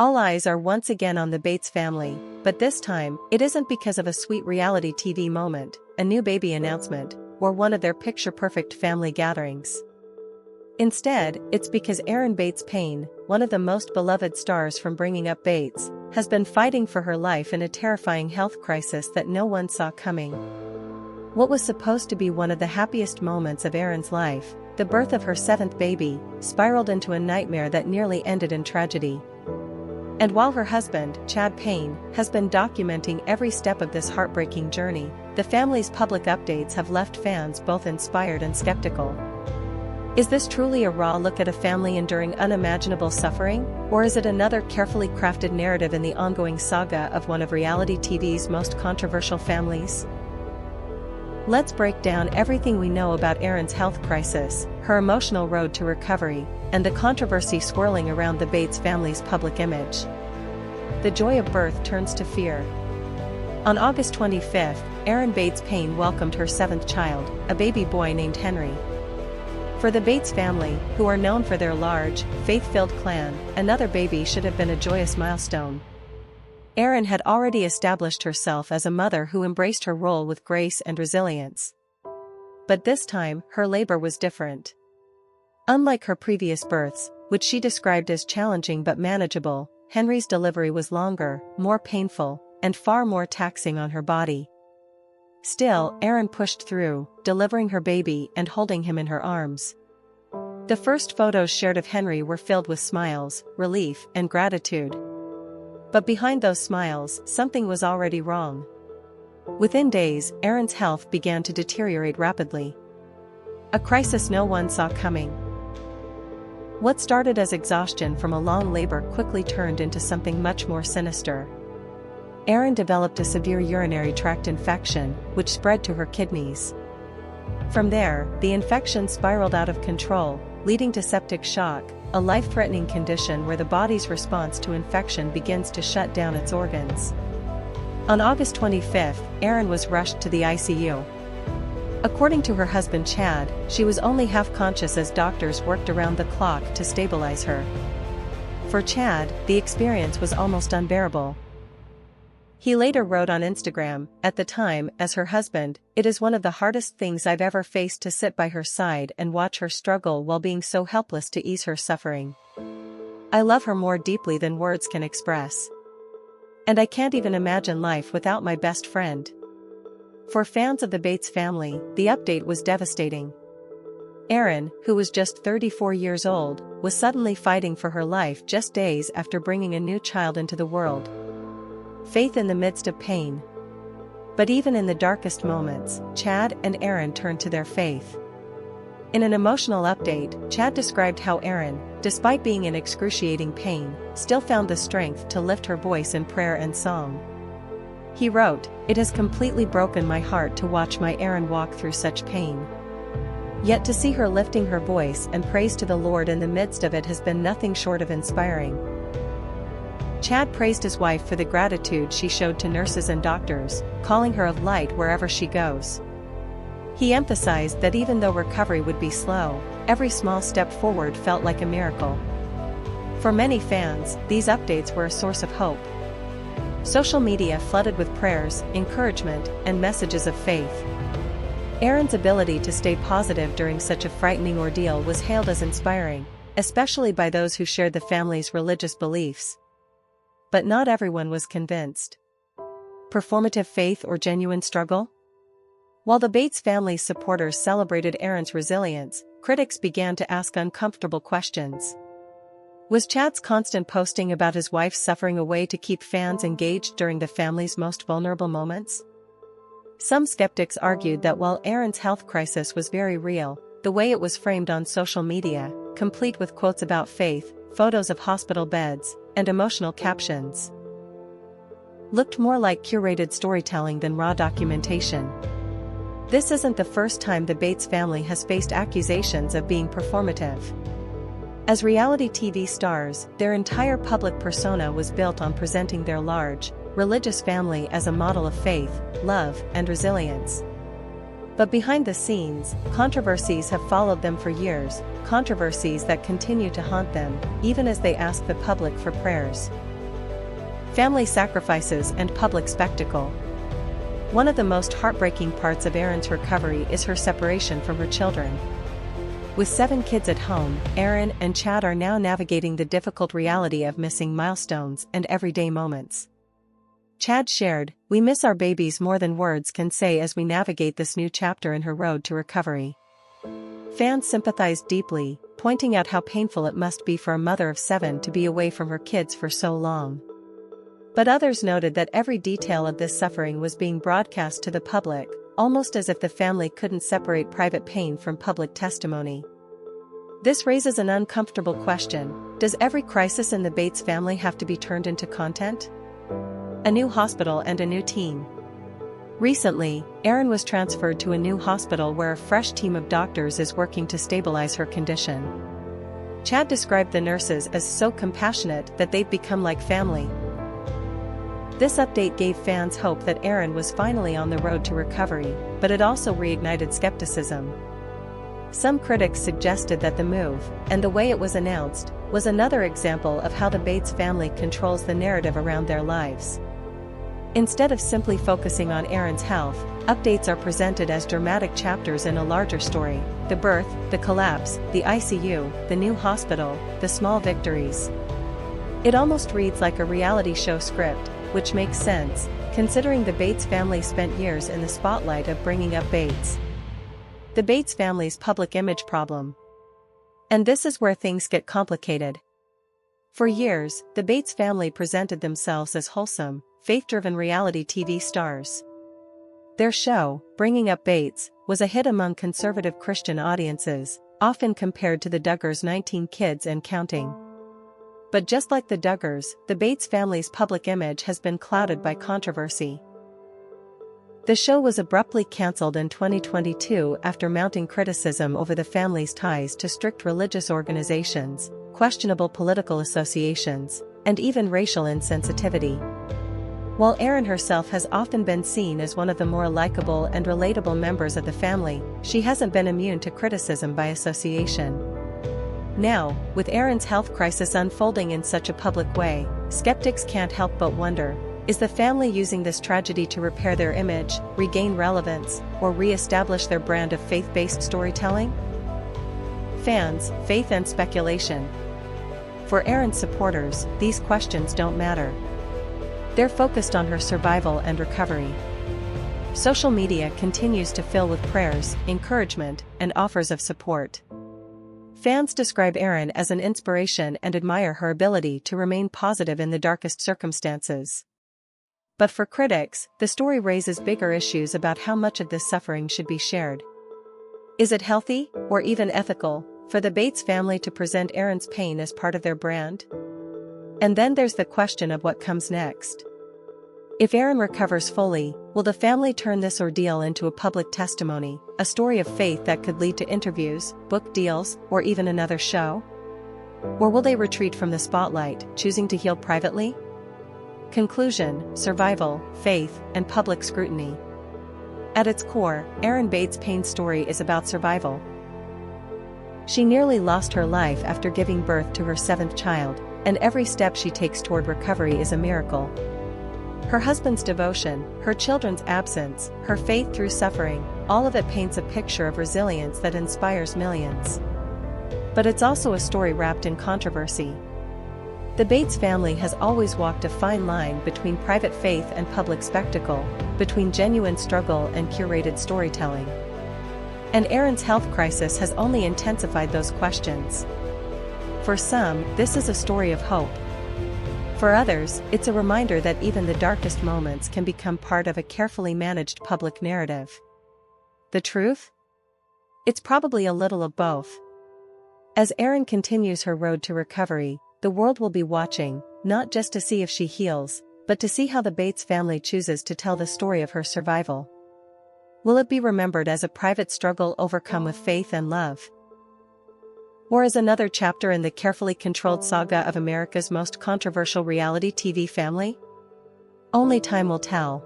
All eyes are once again on the Bates family, but this time, it isn't because of a sweet reality TV moment, a new baby announcement, or one of their picture-perfect family gatherings. Instead, it's because Erin Bates Payne, one of the most beloved stars from Bringing Up Bates, has been fighting for her life in a terrifying health crisis that no one saw coming. What was supposed to be one of the happiest moments of Erin's life, the birth of her 7th baby, spiraled into a nightmare that nearly ended in tragedy. And while her husband, Chad Payne, has been documenting every step of this heartbreaking journey, the family's public updates have left fans both inspired and skeptical. Is this truly a raw look at a family enduring unimaginable suffering, or is it another carefully crafted narrative in the ongoing saga of one of reality TV's most controversial families? Let's break down everything we know about Erin's health crisis, her emotional road to recovery, and the controversy swirling around the Bates family's public image. The joy of birth turns to fear. On August 25, Erin Bates Payne welcomed her 7th child, a baby boy named Henry. For the Bates family, who are known for their large, faith-filled clan, another baby should have been a joyous milestone. Erin had already established herself as a mother who embraced her role with grace and resilience. But this time, her labor was different. Unlike her previous births, which she described as challenging but manageable, Henry's delivery was longer, more painful, and far more taxing on her body. Still, Erin pushed through, delivering her baby and holding him in her arms. The first photos shared of Henry were filled with smiles, relief, and gratitude. But behind those smiles, something was already wrong. Within days, Erin's health began to deteriorate rapidly. A crisis no one saw coming. What started as exhaustion from a long labor quickly turned into something much more sinister. Erin developed a severe urinary tract infection, which spread to her kidneys. From there, the infection spiraled out of control, leading to septic shock, a life-threatening condition where the body's response to infection begins to shut down its organs. On August 25, Erin was rushed to the ICU. According to her husband Chad, she was only half conscious as doctors worked around the clock to stabilize her. For Chad, the experience was almost unbearable. He later wrote on Instagram, "At the time, as her husband, it is one of the hardest things I've ever faced to sit by her side and watch her struggle while being so helpless to ease her suffering. I love her more deeply than words can express. And I can't even imagine life without my best friend." For fans of the Bates family, the update was devastating. Erin, who was just 34 years old, was suddenly fighting for her life just days after bringing a new child into the world. Faith in the midst of pain. But even in the darkest moments, Chad and Erin turned to their faith. In an emotional update, Chad described how Erin, despite being in excruciating pain, still found the strength to lift her voice in prayer and song. He wrote, "It has completely broken my heart to watch my Erin walk through such pain. Yet to see her lifting her voice and praise to the Lord in the midst of it has been nothing short of inspiring." Chad praised his wife for the gratitude she showed to nurses and doctors, calling her a light wherever she goes. He emphasized that even though recovery would be slow, every small step forward felt like a miracle. For many fans, these updates were a source of hope. Social media flooded with prayers, encouragement, and messages of faith. Erin's ability to stay positive during such a frightening ordeal was hailed as inspiring, especially by those who shared the family's religious beliefs. But not everyone was convinced. Performative faith or genuine struggle? While the Bates family's supporters celebrated Erin's resilience, critics began to ask uncomfortable questions. Was Chad's constant posting about his wife's suffering a way to keep fans engaged during the family's most vulnerable moments? Some skeptics argued that while Erin's health crisis was very real, the way it was framed on social media, complete with quotes about faith, photos of hospital beds, and emotional captions, looked more like curated storytelling than raw documentation. This isn't the first time the Bates family has faced accusations of being performative. As reality TV stars, their entire public persona was built on presenting their large, religious family as a model of faith, love, and resilience. But behind the scenes, controversies have followed them for years, controversies that continue to haunt them, even as they ask the public for prayers. Family sacrifices and public spectacle. One of the most heartbreaking parts of Erin's recovery is her separation from her children. With 7 kids at home, Erin and Chad are now navigating the difficult reality of missing milestones and everyday moments. Chad shared, "We miss our babies more than words can say as we navigate this new chapter in her road to recovery." Fans sympathized deeply, pointing out how painful it must be for a mother of 7 to be away from her kids for so long. But others noted that every detail of this suffering was being broadcast to the public, almost as if the family couldn't separate private pain from public testimony. This raises an uncomfortable question: does every crisis in the Bates family have to be turned into content? A new hospital and a new team. Recently, Erin was transferred to a new hospital where a fresh team of doctors is working to stabilize her condition. Chad described the nurses as so compassionate that they've become like family. This update gave fans hope that Erin was finally on the road to recovery, but it also reignited skepticism. Some critics suggested that the move, and the way it was announced, was another example of how the Bates family controls the narrative around their lives. Instead of simply focusing on Erin's health, updates are presented as dramatic chapters in a larger story: the birth, the collapse, the ICU, the new hospital, the small victories. It almost reads like a reality show script, which makes sense, considering the Bates family spent years in the spotlight of bringing up Bates. The Bates family's public image problem. And this is where things get complicated. For years, the Bates family presented themselves as wholesome, faith-driven reality TV stars. Their show, Bringing Up Bates, was a hit among conservative Christian audiences, often compared to the Duggars' 19 Kids and Counting. But just like the Duggars, the Bates family's public image has been clouded by controversy. The show was abruptly cancelled in 2022 after mounting criticism over the family's ties to strict religious organizations, questionable political associations, and even racial insensitivity. While Erin herself has often been seen as one of the more likable and relatable members of the family, she hasn't been immune to criticism by association. Now, with Erin's health crisis unfolding in such a public way, skeptics can't help but wonder, is the family using this tragedy to repair their image, regain relevance, or re-establish their brand of faith-based storytelling? Fans, faith and speculation. For Erin's supporters, these questions don't matter. They're focused on her survival and recovery. Social media continues to fill with prayers, encouragement, and offers of support. Fans describe Erin as an inspiration and admire her ability to remain positive in the darkest circumstances. But for critics, the story raises bigger issues about how much of this suffering should be shared. Is it healthy, or even ethical, for the Bates family to present Erin's pain as part of their brand? And then there's the question of what comes next. If Erin recovers fully, will the family turn this ordeal into a public testimony, a story of faith that could lead to interviews, book deals, or even another show? Or will they retreat from the spotlight, choosing to heal privately? Conclusion: survival, faith, and public scrutiny. At its core, Erin Bates Payne's story is about survival. She nearly lost her life after giving birth to her 7th child, and every step she takes toward recovery is a miracle. Her husband's devotion, her children's absence, her faith through suffering, all of it paints a picture of resilience that inspires millions. But it's also a story wrapped in controversy. The Bates family has always walked a fine line between private faith and public spectacle, between genuine struggle and curated storytelling. And Erin's health crisis has only intensified those questions. For some, this is a story of hope. For others, it's a reminder that even the darkest moments can become part of a carefully managed public narrative. The truth? It's probably a little of both. As Erin continues her road to recovery, the world will be watching, not just to see if she heals, but to see how the Bates family chooses to tell the story of her survival. Will it be remembered as a private struggle overcome with faith and love? Or as another chapter in the carefully controlled saga of America's most controversial reality TV family? Only time will tell.